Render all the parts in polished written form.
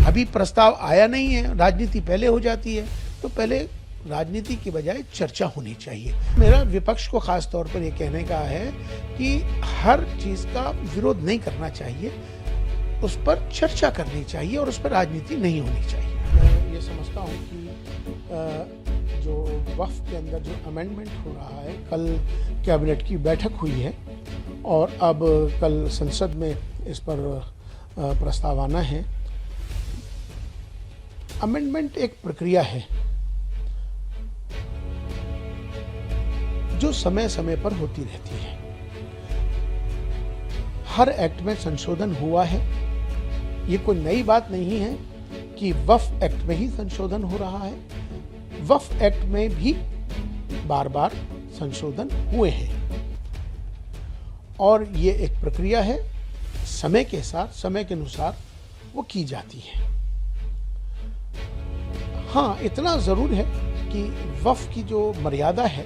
अभी प्रस्ताव आया नहीं है, राजनीति पहले हो जाती है, तो पहले राजनीति की बजाय चर्चा होनी चाहिए। मेरा विपक्ष को खास तौर पर यह कहने का है कि हर चीज का विरोध नहीं करना चाहिए, उस पर चर्चा करनी चाहिए और उस पर राजनीति नहीं होनी चाहिए। मैं ये समझता हूँ कि जो वक्फ के अंदर जो अमेंडमेंट हो रहा है, कल कैबिनेट की बैठक हुई है और अब कल संसद में इस पर प्रस्ताव आना है। अमेंडमेंट एक प्रक्रिया है जो समय समय पर होती रहती है। हर एक्ट में संशोधन हुआ है, ये कोई नई बात नहीं है कि वक्फ एक्ट में ही संशोधन हो रहा है। वक्फ एक्ट में भी बार बार संशोधन हुए हैं और ये एक प्रक्रिया है, समय के साथ, समय के अनुसार वो की जाती है। हाँ, इतना जरूर है कि वक्फ की जो मर्यादा है,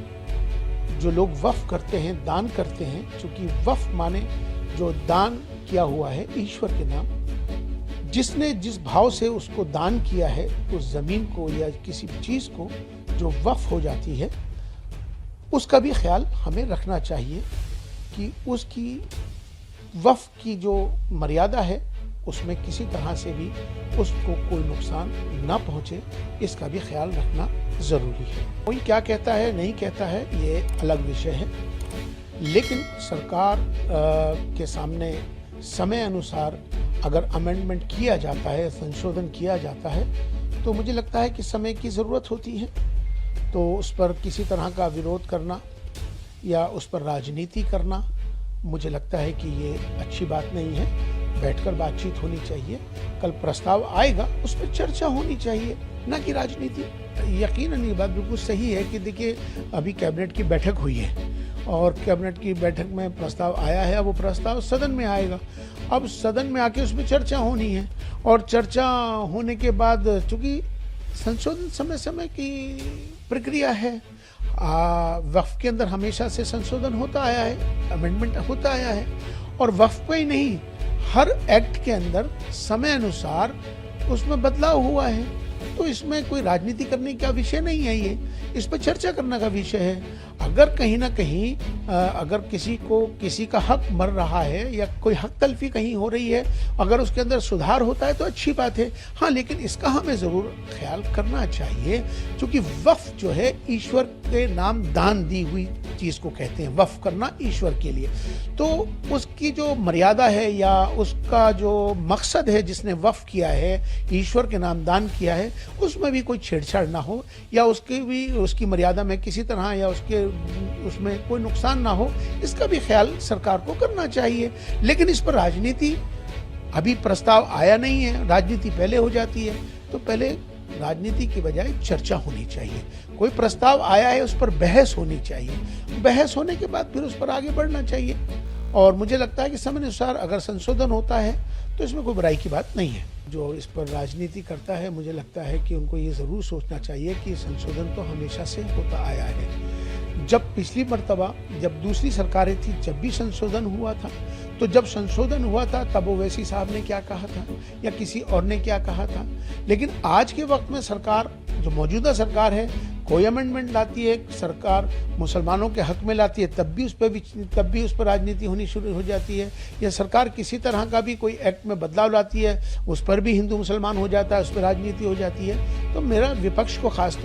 जो लोग वक्फ करते हैं, दान करते हैं, चूंकि वक्फ माने जो दान किया हुआ है ईश्वर के नाम, जिसने जिस भाव से उसको दान किया है, उस जमीन को या किसी चीज को जो वक्फ हो जाती है, उसका भी ख्याल हमें रखना चाहिए कि उसकी वक्फ की जो मर्यादा है उसमें किसी तरह से भी उसको कोई नुकसान ना पहुंचे, इसका भी ख्याल रखना जरूरी है। कोई क्या कहता है, नहीं कहता है, ये अलग विषय है, लेकिन सरकार के सामने समय अनुसार अगर अमेंडमेंट किया जाता है, संशोधन किया जाता है, तो मुझे लगता है कि समय की ज़रूरत होती है। तो उस पर किसी तरह का विरोध करना या उस पर राजनीति करना, मुझे लगता है कि ये अच्छी बात नहीं है। बैठकर बातचीत होनी चाहिए। कल प्रस्ताव आएगा, उस पर चर्चा होनी चाहिए, ना कि राजनीति। यकीनन ये बात बिल्कुल सही है कि देखिए, अभी कैबिनेट की बैठक हुई है और कैबिनेट की बैठक में प्रस्ताव आया है, अब वो प्रस्ताव सदन में आएगा। अब सदन में आके उसमें चर्चा होनी है और चर्चा होने के बाद, चूंकि संशोधन समय समय की प्रक्रिया है, वक्फ के अंदर हमेशा से संशोधन होता आया है, अमेंडमेंट होता आया है, और वक्फ पे ही नहीं, हर एक्ट के अंदर समय अनुसार उसमें बदलाव हुआ है। तो इसमें कोई राजनीति करने का विषय नहीं है, ये इस पर चर्चा करने का विषय है। अगर कहीं ना कहीं अगर किसी का हक मर रहा है या कोई हक तलफी कहीं हो रही है, अगर उसके अंदर सुधार होता है तो अच्छी बात है। हाँ, लेकिन इसका हमें जरूर ख्याल करना चाहिए, क्योंकि वक्फ जो है ईश्वर के नाम दान दी हुई चीज को कहते हैं, वक्फ करना ईश्वर के लिए। तो उसकी जो मर्यादा है या उसका जो मकसद है, जिसने वक्फ किया है, ईश्वर के नाम दान किया है, उसमें भी कोई छेड़छाड़ ना हो या उसकी मर्यादा में किसी तरह या उसमें कोई नुकसान ना हो, इसका भी ख्याल सरकार को करना चाहिए। लेकिन इस पर राजनीति, अभी प्रस्ताव आया नहीं है, राजनीति पहले हो जाती है, तो पहले राजनीति की बजाय चर्चा होनी चाहिए। कोई प्रस्ताव आया है, उस पर बहस होनी चाहिए, बहस होने के बाद फिर उस पर आगे बढ़ना चाहिए। और मुझे लगता है कि समय अनुसार अगर संशोधन होता है तो इसमें कोई बुराई की बात नहीं है। जो इस पर राजनीति करता है, मुझे लगता है कि उनको ये ज़रूर सोचना चाहिए कि संशोधन तो हमेशा से होता आया है। जब पिछली मर्तबा जब दूसरी सरकारें थी, जब भी संशोधन हुआ था, तो जब संशोधन हुआ था तब ओवैसी साहब ने क्या कहा था या किसी और ने क्या कहा था। लेकिन आज के वक्त में सरकार, जो मौजूदा सरकार है, कोई अमेंडमेंट लाती है, सरकार मुसलमानों के हक में लाती है, तब भी उस पर राजनीति होनी शुरू हो जाती है। या सरकार किसी तरह का भी कोई एक्ट में बदलाव लाती है, उस पर भी हिंदू मुसलमान हो जाता है, उस पर राजनीति हो जाती है। तो मेरा विपक्ष को खास